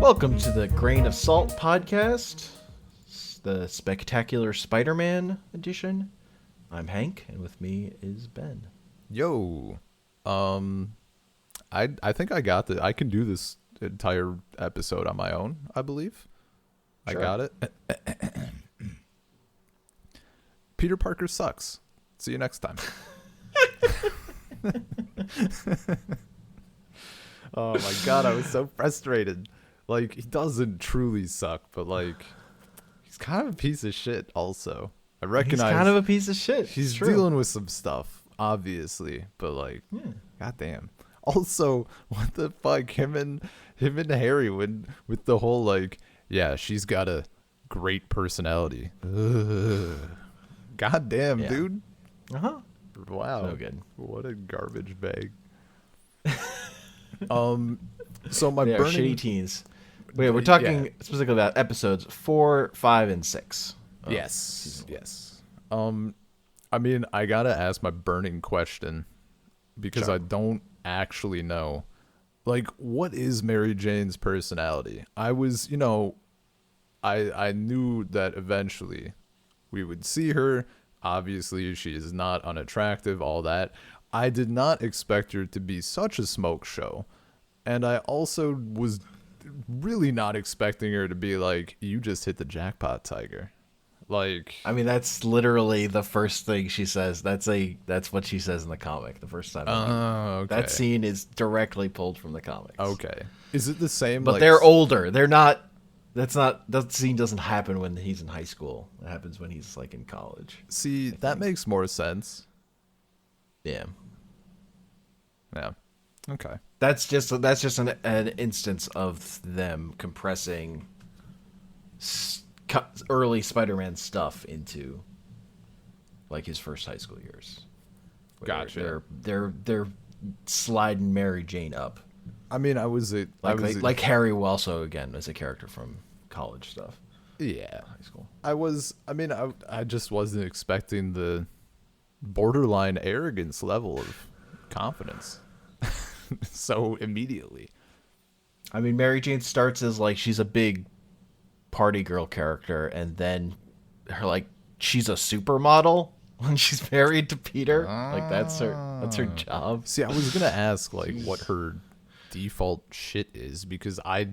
Welcome to the Grain of Salt podcast, the Spectacular Spider-Man edition. I'm Hank, and with me is Ben. Yo, I think I got I can do this entire episode on my own, I believe. Sure. I got it. Peter Parker sucks. See you next time. Oh my god, I was so frustrated. Like, he doesn't truly suck, but like, he's kind of a piece of shit also. I recognize He's kind of a piece of shit. he's It's true. dealing with some stuff, obviously, but like, goddamn. Also, what the fuck, him and Harry with the whole like, yeah, she's got a great personality. Ugh. Goddamn, Yeah. dude. Uh-huh. Wow. So good. What a garbage bag. So my They are burning shitty teens. Wait, we're talking Yeah. specifically about episodes 4, 5, and 6. of Yes. season Yes. I mean, I gotta ask my burning question because Sure. I don't actually know. Like, what is Mary Jane's personality? I was, I knew that eventually we would see her. Obviously, she is not unattractive, all that. I did not expect her to be such a smoke show. And I also was really not expecting her to be like, you just hit the jackpot, Tiger. Like, I mean, that's literally the first thing she says. That's what she says in the comic the first time. okay. That scene is directly pulled from the comics. Okay. Is it the same? But like, they're older. They're not. That scene doesn't happen when he's in high school. It happens when he's like in college. See, that makes more sense. Yeah. Yeah. Okay. That's just an instance of them compressing early Spider-Man stuff into like his first high school years. Where Gotcha. They're sliding Mary Jane up. I mean, Like Harry also again as a character from college stuff. yeah. High school. I just wasn't expecting the borderline arrogance level of confidence so immediately. I mean, Mary Jane starts as like she's a big party girl character, and then she's a supermodel when she's married to Peter. Like that's her job. See, I was gonna ask like what her default shit is because I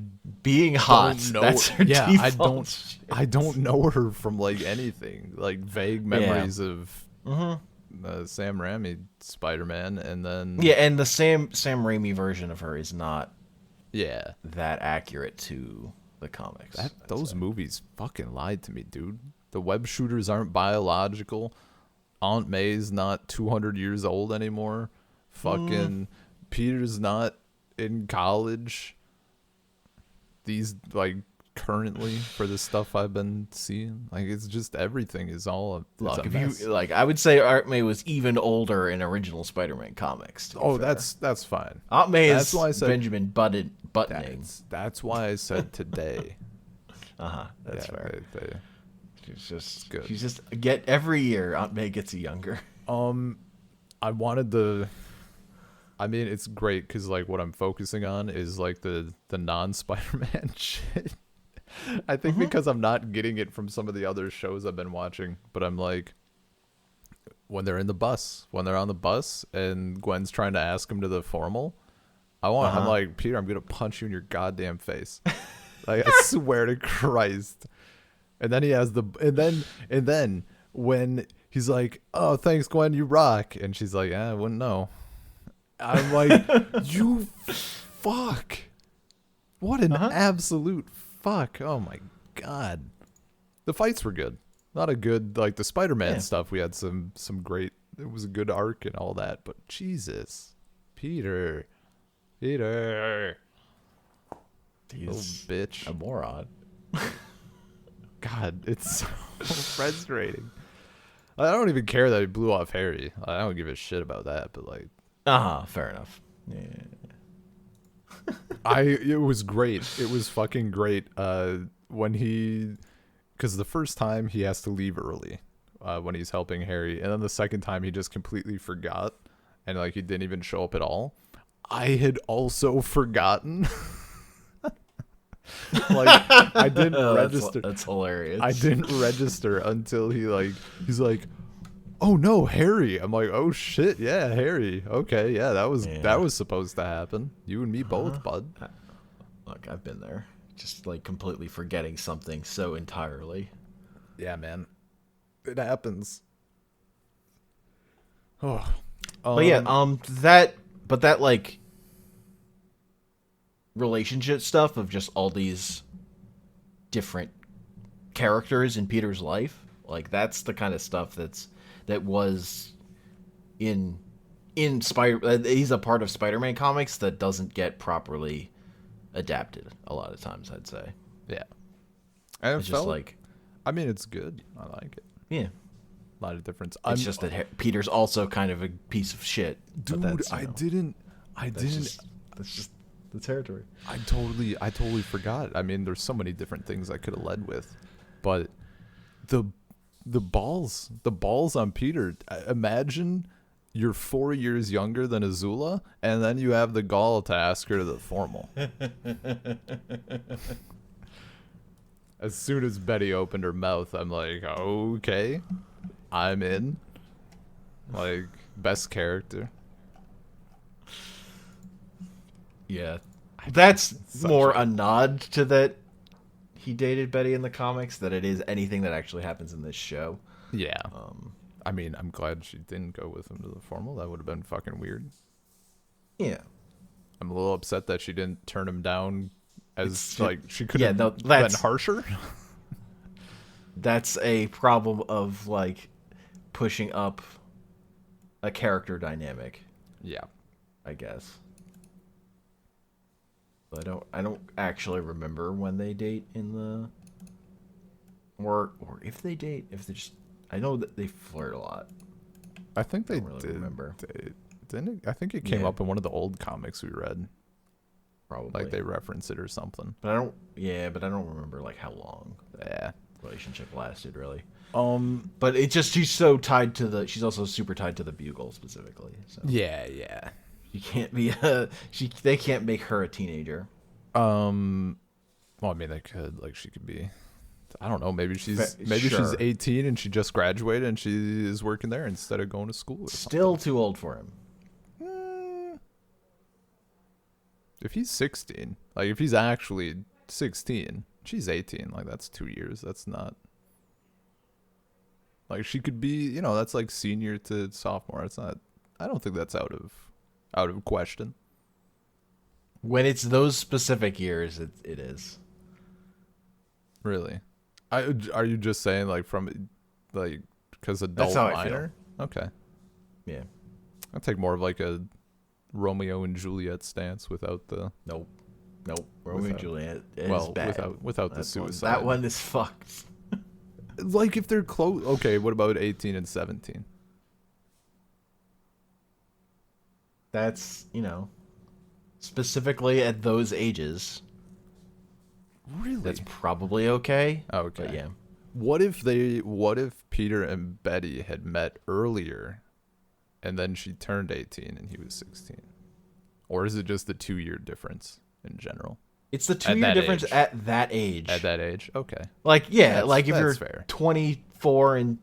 Being hot. don't know. That's her Yeah, default shit. I don't know her from like anything. Like vague memories of Sam Raimi Spider-Man, and then Yeah, and the Sam Raimi version of her is not yeah. that accurate to the comics. Those movies fucking lied to me, dude. The web shooters aren't biological. Aunt May's not 200 years old anymore. Fucking Peter's not in college. These, like, currently for the stuff I've been seeing. Like, it's just everything is all it's Look, a if mess. you like, I would say Aunt May was even older in original Spider-Man comics. to be Oh, fair. that's fine. Aunt May that's is why I said- Benjamin buttoning. That's why I said today. That's Yeah, fair. they- She's just good. She's just every year Aunt May gets younger. I wanted the. I mean, it's great because like what I'm focusing on is like the non-Spider-Man shit. I think because I'm not getting it from some of the other shows I've been watching, but I'm like, when they're on the bus, and Gwen's trying to ask him to the formal, I'm like, Peter, I'm gonna punch you in your goddamn face. Like, I swear to Christ. And then he has and then when he's like, oh, thanks, Gwen, you rock, and she's like, I wouldn't know. I'm like, you fuck. What an absolute fuck. Oh my god. The fights were good. Not a good, like the Spider-Man stuff. We had some great, it was a good arc and all that, but Jesus. Peter. He's Little bitch. a moron. God, it's so frustrating. I don't even care that he blew off Harry. I don't give a shit about that, but like, Fair enough. Yeah. it was great. It was fucking great. Because the first time he has to leave early, when he's helping Harry, and then the second time he just completely forgot, and like he didn't even show up at all. I had also forgotten Like I didn't Oh, register. that's hilarious. I didn't register until he's like, "Oh no, Harry." I'm like, "Oh shit, yeah, Harry. Okay, yeah, Yeah. that was supposed to happen. You and me both, bud." Look, I've been there. Just like completely forgetting something so entirely. Yeah, man. It happens. Oh. But yeah, that like relationship stuff of just all these different characters in Peter's life, like that's the kind of stuff that was in Spider. He's a part of Spider-Man comics that doesn't get properly adapted a lot of times. I'd say. Yeah. And It's just like, I mean, it's good. I like it. yeah. A lot of difference. It's just that Peter's also kind of a piece of shit. Dude, that's, I didn't. That's just the territory. I totally forgot. I mean, there's so many different things I could have led with, but the balls on Peter. Imagine you're 4 years younger than Azula, and then you have the gall to ask her to the formal. As soon as Betty opened her mouth, I'm like, okay, I'm in. Like, best character. Yeah. That's Such more a- a nod to that he dated Betty in the comics than it is anything that actually happens in this show. Yeah. I mean, I'm glad she didn't go with him to the formal. That would have been fucking weird. Yeah. I'm a little upset that she didn't turn him down as, like, she could Yeah, have no, been that's- harsher. That's a problem of like pushing up a character dynamic, Yeah. I guess. But I don't actually remember when they date in the or if they date, if they just I know that they flirt a lot. I think they don't really did. remember. Didn't it? I think it came Yeah. up in one of the old comics we read. Probably. Like they reference it or something. but I don't remember like how long that Yeah. relationship lasted really. Um. But it just she's so tied to she's also super tied to the Bugle specifically. So Yeah. Yeah. you can't be they can't make her a teenager. Well, I mean, they could. Like, she could be. I don't know. Maybe she's Sure. 18 and she just graduated and she is working there instead of going to school. Or something. Still too old for him. If he's 16, like if he's actually 16, she's 18. Like that's 2 years. That's not. Like she could be, that's like senior to sophomore. It's not. I don't think that's out of question. When it's those specific years, it is. Really. Are you just saying like from like because adult how I minor? Okay. Yeah. I'll take more of like a Romeo and Juliet stance without the Nope. Romeo and Without- Juliet is well bad. without the That's one- suicide. that one is fucked. Like if they're close. Okay, what about 18 and 17? That's, specifically at those ages, Really? that's probably okay. Okay. But yeah. What if Peter and Betty had met earlier and then she turned 18 and he was 16? Or is it just the 2-year difference in general? It's the At 2-year that difference age. at that age. At that age? Okay. Like, yeah, That's- like if that's you're fair. 24 and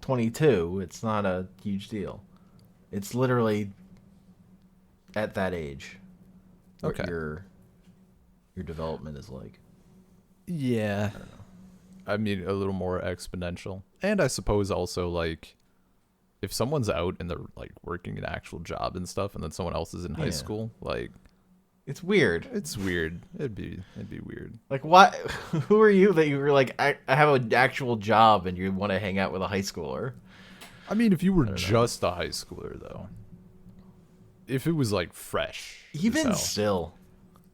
22, it's not a huge deal. It's literally at that age. What Okay. your development is like. Yeah. I mean, a little more exponential. And I suppose also, like, if someone's out and they're, like, working an actual job and stuff, and then someone else is in high Yeah. school, like, It's weird. it's weird. It'd be weird. Like, what? Who are you that you were like, I have an actual job and you want to hang out with a high schooler? I mean, if you were just a high schooler, though. If it was, like, fresh. as Even hell. still,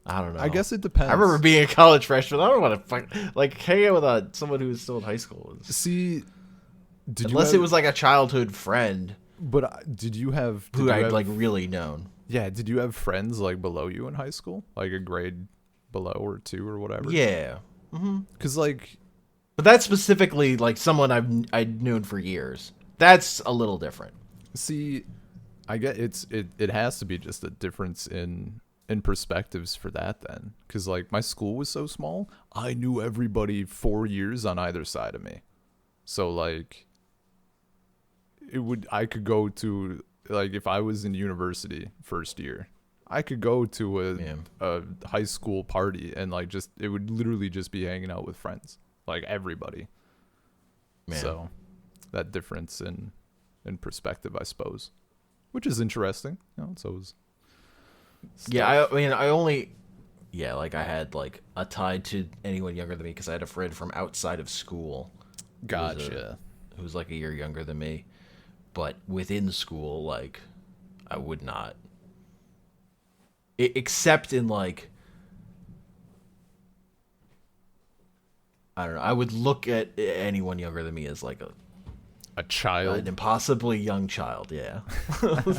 I don't know. I guess it depends. I remember being a college freshman. I don't want to hang out with someone who was still in high school. See, Unless it was like a childhood friend But did you have... who did you I'd have- like really known. Yeah, did you have friends, like, below you in high school? Like, a grade below or 2 or whatever? Yeah, Because, like... but that's specifically like someone I'd known for years. That's a little different. See, I get it has to be just a difference in in perspectives for that then, because like my school was so small, I knew everybody 4 years on either side of me. So like I could go to, like, if I was in university first year, I could go to a high school party and like just it would literally just be hanging out with friends, like everybody. Man. So that difference in perspective, I suppose, which is interesting. It's always stuff. Yeah, I mean, I only, yeah, like I had like a tie to anyone younger than me because I had a friend from outside of school. Gotcha. Who was like a year younger than me, but within school, like, I would not, except in like, I don't know, I would look at anyone younger than me as like A child. an impossibly young child. Yeah,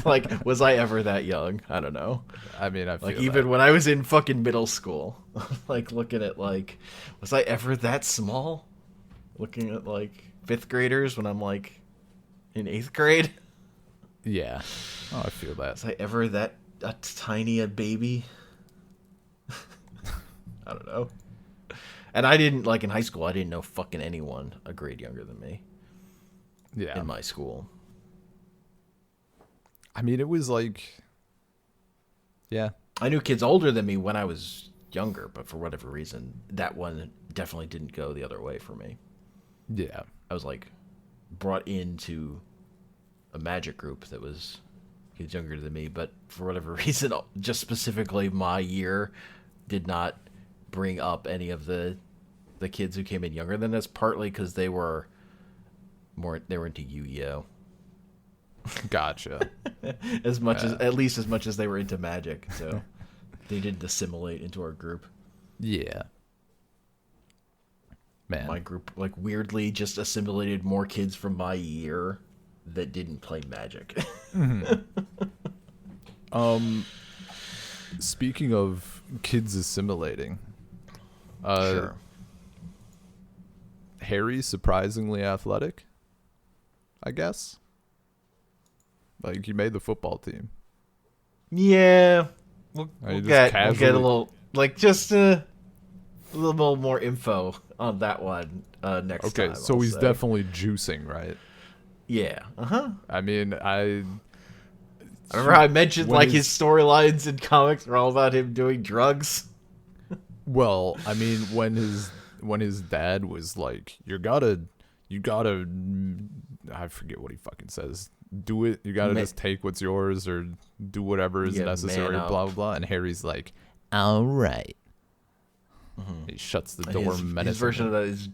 like, was I ever that young? I don't know. I mean, I feel Like, even that. when I was in fucking middle school, like, looking at, like, was I ever that small? Looking at, like, fifth graders when I'm, like, in eighth grade? Yeah. Oh, I feel that. Was I ever that tiny a baby? I don't know. And I didn't, like, in high school, I didn't know fucking anyone a grade younger than me Yeah. in my school. I mean, it was like, yeah. I knew kids older than me when I was younger, but for whatever reason, that one definitely didn't go the other way for me. Yeah. I was like brought into a magic group that was kids younger than me, but for whatever reason, just specifically my year did not bring up any of the kids who came in younger than us, partly because they were into Yu-Gi-Oh! Gotcha. As much as, at least as much as they were into magic, so they didn't assimilate into our group. Yeah. Man. My group, like, weirdly just assimilated more kids from my year that didn't play magic. Speaking of kids assimilating, Sure. Harry's surprisingly athletic, I guess. Like, he made the football team. Yeah, we'll just get a casually- little, like, just a little more info on that one next time. Okay, so I'll he's say. definitely juicing, right? Yeah. I mean, I remember how I mentioned, When like, he's- his storylines in comics are all about him doing drugs. Well, I mean, when his dad was like, you gotta, I forget what he fucking says. Do it. You gotta just take what's yours or do whatever is Yeah, necessary. man up. Blah blah blah. And Harry's like, all right. He shuts the door. His menacingly. version of that is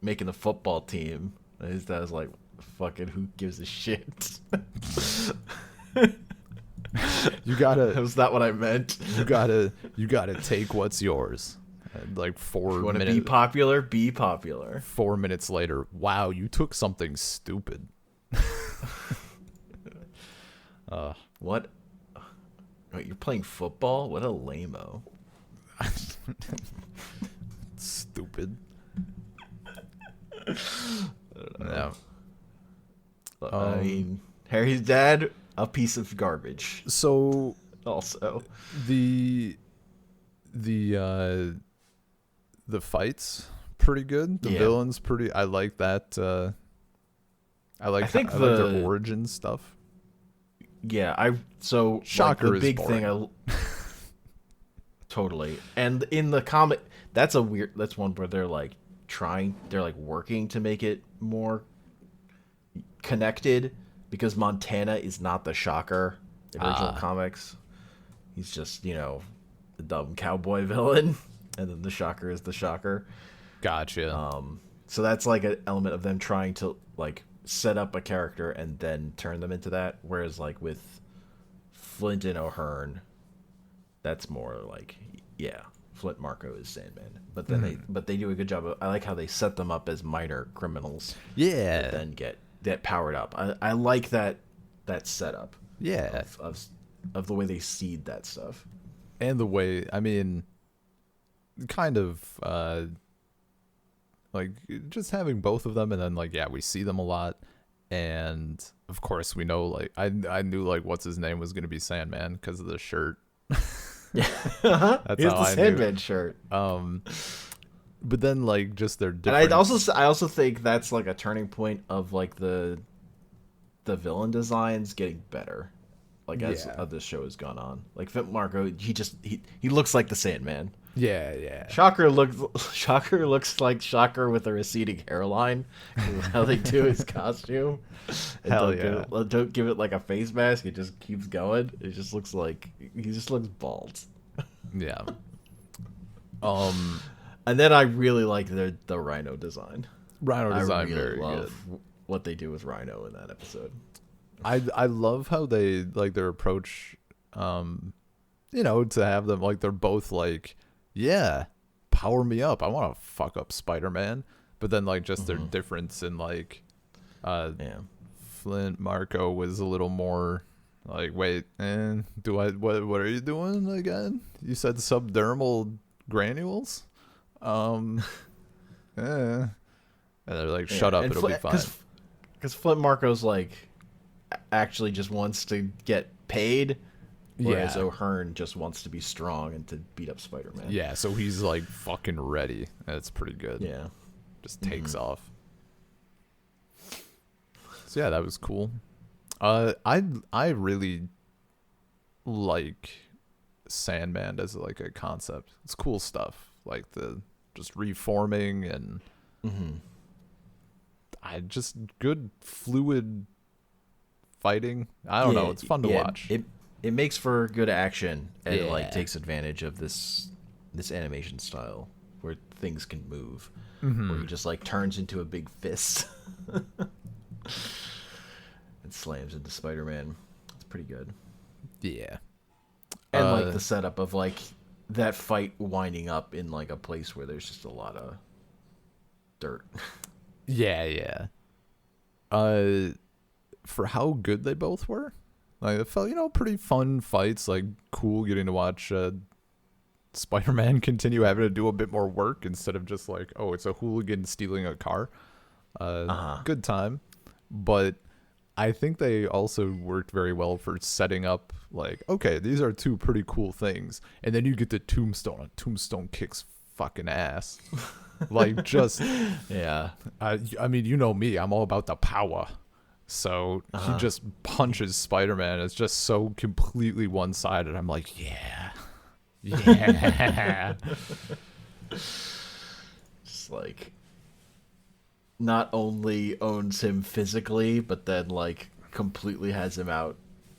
making the football team. And his dad's like, fucking who gives a shit? You gotta. That was not what I meant. You gotta take what's yours. And like You want to be popular? Be popular. 4 minutes later, wow, you took something stupid. What? Wait, you're playing football? What a lame-o. Stupid. No. I mean, Harry's dad, a piece of garbage. So Also, the fights pretty good. The Yeah. villains pretty. I like that. I like think I like the- their origin stuff. yeah. Shocker the is big boring. thing. Totally. And in the comic, that's one where they're like working to make it more connected, because Montana is not the Shocker in original comics. He's just, the dumb cowboy villain, and then the Shocker is the Shocker. Gotcha. So that's like an element of them trying to like set up a character and then turn them into that. Whereas like with Flint and O'Hearn, that's more like, yeah, Flint Marco is Sandman. But then they do a good job of, I like how they set them up as minor criminals, yeah. then get powered up. I like that setup. Yeah. Of the way they seed that stuff. And the way, I mean, kind of like just having both of them, and then like, yeah, we see them a lot, and of course we know, like, I knew like what's his name was gonna be Sandman because of the shirt. That's He has how the I knew it. Sandman shirt. But then like just their And I different. also think that's like a turning point of like the villain designs getting better, like as Yeah. this show has gone on. Like Flint Marco, he looks like the Sandman. Yeah, yeah. Shocker looks like Shocker with a receding hairline. Is how they do his costume. And Hell yeah. don't give it like a face mask. It just keeps going. It just looks like he just looks bald. Yeah. Um And then I really like the Rhino design. Rhino design I really very love good. what they do with Rhino in that episode. I love how they like their approach, to have them like they're both like, yeah, power me up. I want to fuck up Spider-Man, but then like just their difference in like, Yeah. Flint Marco was a little more like, wait, do I what are you doing again? You said subdermal granules, eh. And they're like, shut up, And it'll be fine. Because Flint Marco's like actually just wants to get paid, whereas Yeah. O'Hearn just wants to be strong and to beat up Spider-Man. Yeah, so he's like fucking ready. That's pretty good. Yeah. Just takes off. So yeah, that was cool. I really like Sandman as like a concept. It's cool stuff. Like the just reforming and I just good fluid fighting. I don't know. It's fun to watch. It makes for good action and it Yeah. like takes advantage of this animation style where things can move. Mm-hmm. Where he just like turns into a big fist and slams into Spider-Man. It's pretty good. Yeah. And like the setup of like that fight winding up in like a place where there's just a lot of dirt. Yeah, yeah. For how good they both were, like it felt, pretty fun fights. Like cool getting to watch Spider-Man continue having to do a bit more work instead of just like, oh, it's a hooligan stealing a car. Good time, but I think they also worked very well for setting up like, okay, these are two pretty cool things, and then you get the Tombstone. And Tombstone kicks fucking ass. Like just Yeah. I mean, you know me, I'm all about the power. So he just punches Spider-Man. It's just so completely one-sided. I'm like, yeah. Yeah. Just like not only owns him physically, but then like completely has him out.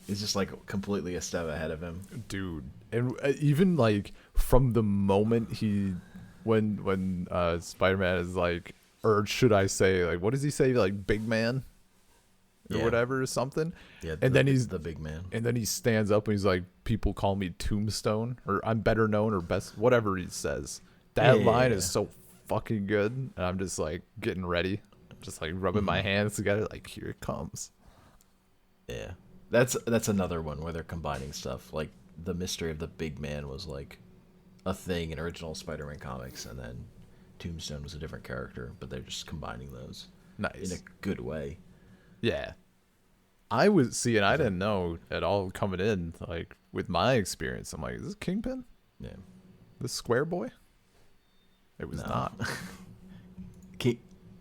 He's just like completely a step ahead of him. Dude. And even like from the moment when Spider-Man is like, or should I say, like, what does he say? Like, big man? Or Yeah. whatever or something. Yeah, And then he's the big man. And then he stands up and he's like, people call me Tombstone, or I'm better known, or best, whatever he says. That line is so fucking good. And I'm just like getting ready, just like rubbing my hands together, like, here it comes. Yeah. That's another one where they're combining stuff. Like the mystery of the big man was like a thing in original Spider-Man comics, and then Tombstone was a different character, but they're just combining those Nice. in a good way. Yeah. I was seeing, I didn't know at all coming in, like with my experience. I'm like, is this Kingpin? Yeah. This Square Boy? It was No. not.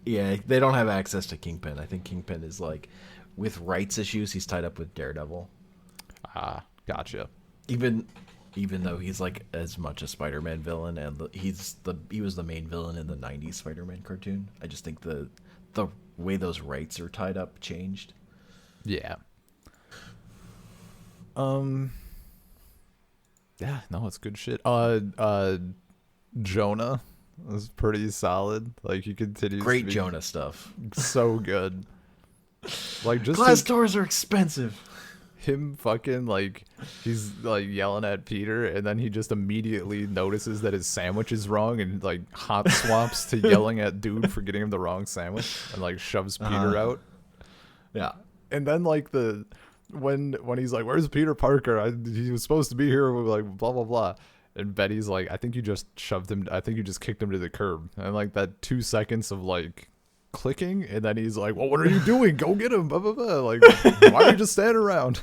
Yeah, they don't have access to Kingpin. I think Kingpin is like, with rights issues, he's tied up with Daredevil. Ah, gotcha. Even though he's like as much a Spider-Man villain, and he was the main villain in the '90s Spider-Man cartoon. I just think the way those rights are tied up changed. Yeah. Yeah, no, it's good shit. Jonah was pretty solid. Like he continues Great to be Jonah stuff. so good. Like just Glass doors are expensive. him fucking like he's like yelling at Peter, and then he just immediately notices that his sandwich is wrong and like hot swaps to yelling at dude for getting him the wrong sandwich and like shoves Peter out. Yeah. And then like when he's like, where's Peter Parker? He was supposed to be here, like blah blah blah. And Betty's like, I think you just shoved him, I think you just kicked him to the curb. And like that 2 seconds of like clicking, and then he's like, well, what are you doing? Go get him, blah blah blah. Like, why are you just standing around?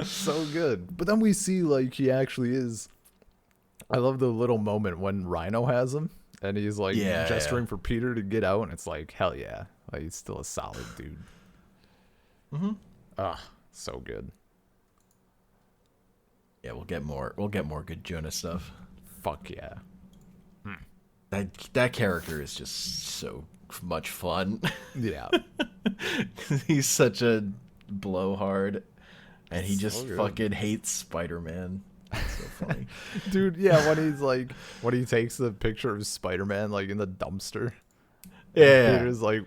So good. But then we see like he actually is. I love the little moment when Rhino has him and he's like gesturing for Peter to get out, and it's like, hell yeah. Like he's still a solid dude. Mm-hmm. Ah, so good. Yeah, we'll get more good Jonah stuff. Fuck yeah. That character is just so much fun. Yeah. He's such a blowhard, and he just So good. fucking hates Spider-Man. It's so funny. Dude, yeah, when he takes the picture of Spider-Man like in the dumpster. Yeah. Peter's like,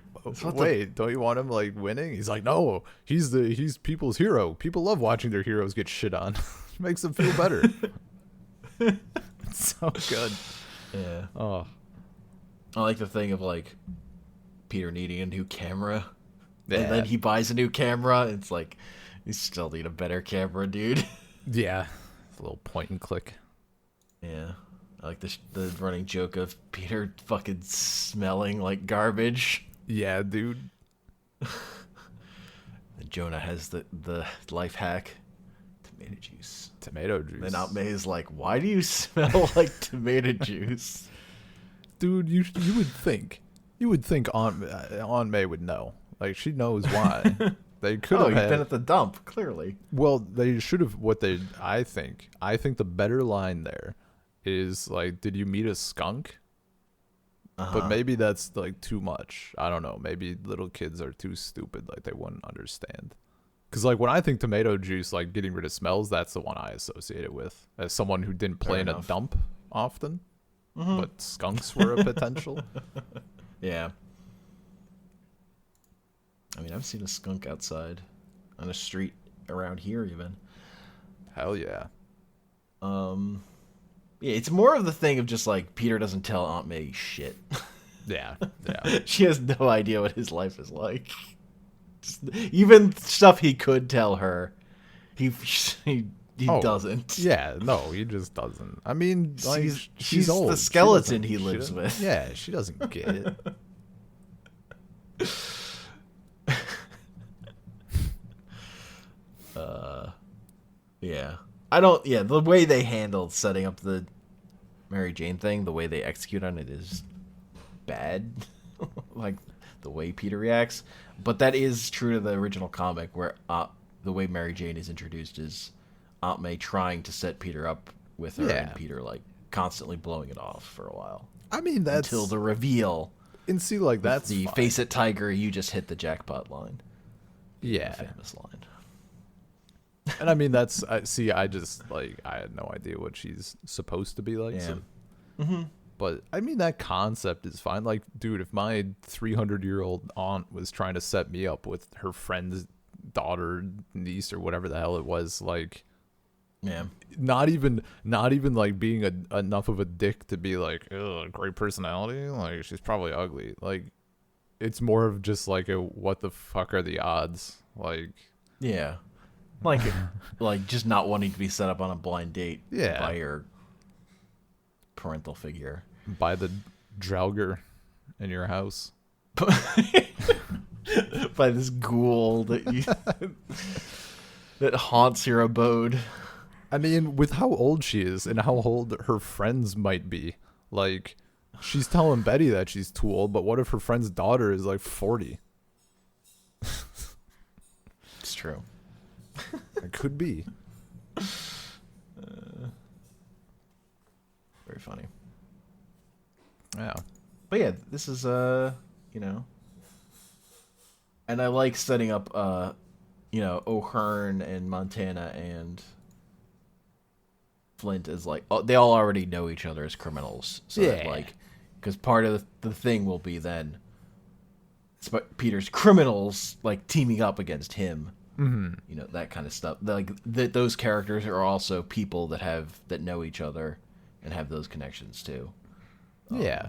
wait, don't you want him like winning? He's like, no, he's people's hero. People love watching their heroes get shit on. Makes them feel better. It's so good. Yeah. Oh. I like the thing of like Peter needing a new camera. Yeah. And then he buys a new camera. It's like, you still need a better camera, dude. Yeah. It's a little point and click. Yeah. I like the running joke of Peter fucking smelling like garbage. Yeah, dude. And Jonah has the life hack. Tomato juice. Tomato juice. And Aunt May is like, why do you smell like tomato juice? Dude, you would think Aunt May would know. Like she knows why. They could have you've been at the dump, clearly. Well, they should have I think the better line there is like, did you meet a skunk? But maybe that's like too much. I don't know. Maybe little kids are too stupid, like they wouldn't understand. Because like when I think tomato juice, like getting rid of smells, that's the one I associate it with. As someone who didn't play in a dump often, but skunks were a potential. Yeah. I mean, I've seen a skunk outside on a street around here even. Hell yeah. Yeah, it's more of the thing of just like Peter doesn't tell Aunt May shit. Yeah. Yeah. She has no idea what his life is like. Even stuff he could tell her, he doesn't. Yeah, no, he just doesn't. I mean, like, she's old. the skeleton he lives with. Yeah, she doesn't get it. Yeah. The way they handled setting up the Mary Jane thing, the way they execute on it is bad. Like the way Peter reacts. But that is true to the original comic, where the way Mary Jane is introduced is Aunt May trying to set Peter up with her, and Peter like constantly blowing it off for a while. I mean, that's until the reveal. And see, like that's the fine. "Face it, Tiger, you just hit the jackpot" line. Yeah, the famous line. And I mean, that's I just like I had no idea what she's supposed to be like. Yeah. So. But I mean, that concept is fine. Like, dude, if my 300-year-old aunt was trying to set me up with her friend's daughter, niece, or whatever the hell it was, like, yeah, not even like being enough of a dick to be like, ugh, great personality. Like, she's probably ugly. Like, it's more of just like a what the fuck are the odds? Like, yeah, like just not wanting to be set up on a blind date. Yeah. By your parental figure. By the Draugr in your house. By this ghoul that haunts your abode. I mean, with how old she is and how old her friends might be, like, she's telling Betty that she's too old, but what if her friend's daughter is like 40? It's true. It could be. Very funny. Yeah. But yeah, this is and I like setting up O'Hearn and Montana and Flint as like they all already know each other as criminals. So that, like, because part of the thing will be then Peter's criminals like teaming up against him. Mm-hmm. That kind of stuff. Like those characters are also people that know each other and have those connections too. Yeah.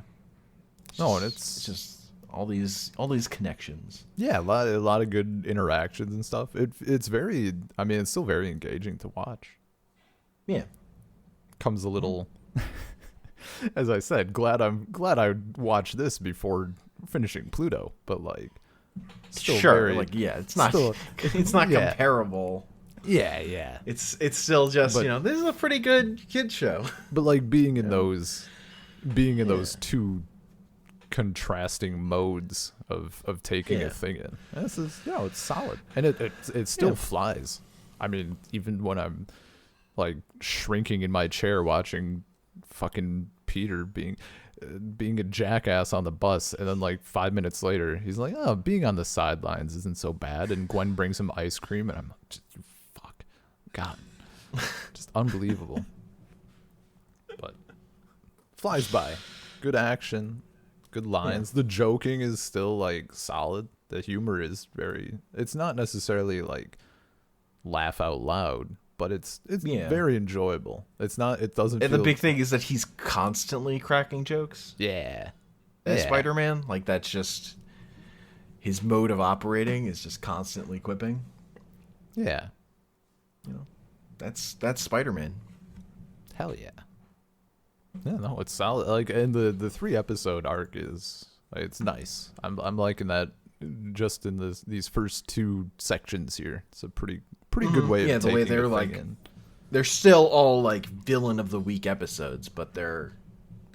No, and it's just all these connections. Yeah, a lot of good interactions and stuff. It's very, I mean, it's still very engaging to watch. Yeah. Comes a little, as I said, glad I watched this before finishing Pluto, but like, still sure, very, like, yeah, it's not still, it's not comparable. Yeah. It's still just, But- this is a pretty good kid show. But like being in those two contrasting modes of taking Yeah. a thing in. This is it's solid. And it still flies. I mean, even when I'm like shrinking in my chair watching fucking Peter being a jackass on the bus, and then like 5 minutes later he's like, oh, being on the sidelines isn't so bad, and Gwen brings him ice cream, and I'm like, just, fuck, God, just unbelievable. But flies by. Good action, good lines. The joking is still like solid. The humor is it's not necessarily like laugh out loud, but it's very enjoyable. It doesn't And feel, the big thing is that he's constantly cracking jokes. yeah. As Spider-Man, like that's just his mode of operating is just constantly quipping. Yeah. That's Spider-Man. Hell yeah. Yeah, no, it's solid. Like, and the 3-episode arc it's nice. I'm liking that just in these first 2 sections here. It's a pretty good way of the way taking they're a like thing in. they're still all like villain of the week episodes, but they're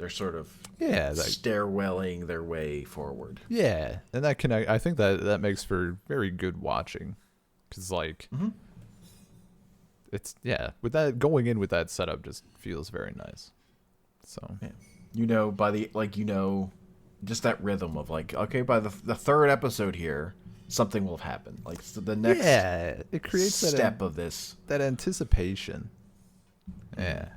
sort of stairwelling their way forward. Yeah, and that I think that makes for very good watching, because like it's with that going in with that setup just feels very nice. So by the just that rhythm of like, okay, by the 3rd episode here, something will have happened. Like the next it creates step of this, that anticipation. Yeah.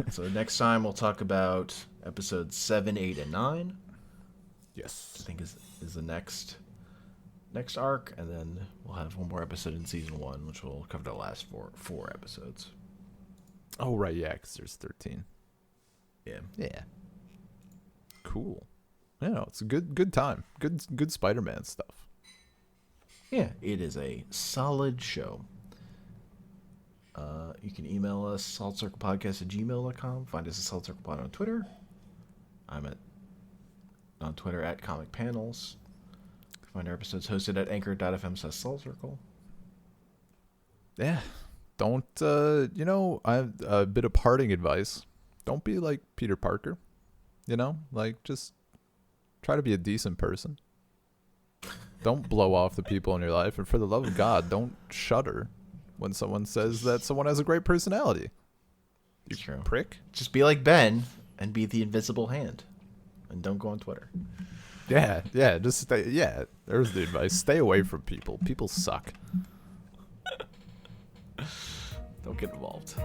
So next time we'll talk about episodes 7, 8, and 9. Yes. I think is the next arc, and then we'll have one more episode in season 1, which will cover the last four episodes. Oh right, yeah, because there's 13. Yeah. Cool. Yeah, it's a good time. Good Spider-Man stuff. Yeah, it is a solid show. You can email us, saltcirclepodcast@gmail.com. Find us at saltcirclepod on Twitter. I'm on Twitter at Comic Panels. Find our episodes hosted at anchor.fm/saltcircle. Yeah. Don't, I have a bit of parting advice. Don't be like Peter Parker. Like, just try to be a decent person. Don't blow off the people in your life. And for the love of God, don't shudder when someone says that someone has a great personality. You True. Prick. Just be like Ben and be the invisible hand. And don't go on Twitter. Yeah, just stay. Yeah, there's the advice. Stay away from people. People suck. Don't get involved.